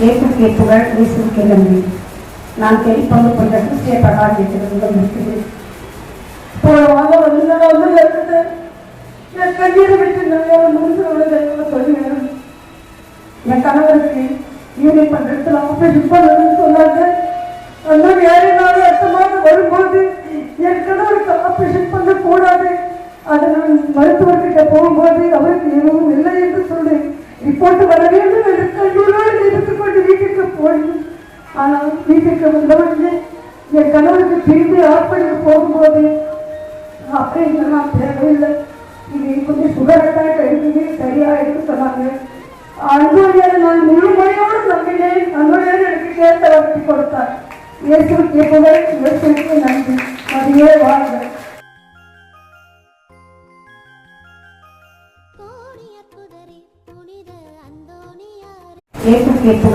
இயேசுக்கே புகழ், இயேசுக்கே நன்றி. நான் பங்கு கொண்ட கிறிஸ்டிய பிரகாசத்தில் இருக்குது. என் கண்ணீரை விட்டு சொல்லுவேன். என் கணவருக்கு யூனிட் பண்றதுல ஆபரேஷன் பண்ணணும்னு சொன்னாங்க. அந்த வேறு நாள் அர்த்தமாக வரும்போது என் கணவருக்கு ஆபரேஷன் பண்ணக்கூடாது, அதை நான் மருத்துவர்கிட்ட போகும்போது அவருக்கு எதுவும் இல்லை என்று சொல்லி ரிப்போர்ட் வர வேண்டும் என்று கண்ணூரோடு எடுத்துக்கொண்டு வீட்டுக்கு போனேன். ஆனால் வீட்டுக்கு வந்தவங்க என் கணவருக்கு திரும்பி ஆஸ்பத்திரிக்கு போகும்போது ஆப்ரேஷன் தேவையில்லை, இது கொஞ்சம் சுகர் அட்டாக் இருக்குது, சரியாயிருக்கு சொன்னாங்க. அன்போடையார் நான் முழுமையோடு நம்பினேன். அன்போடையார் எனக்கு கேட்ட வளர்த்தி கொடுத்தார். இயேசுக்கே புகழ், இயேசுக்கே நன்றி. அதையே வாழ்க. இயேசுக்கே புகழ்.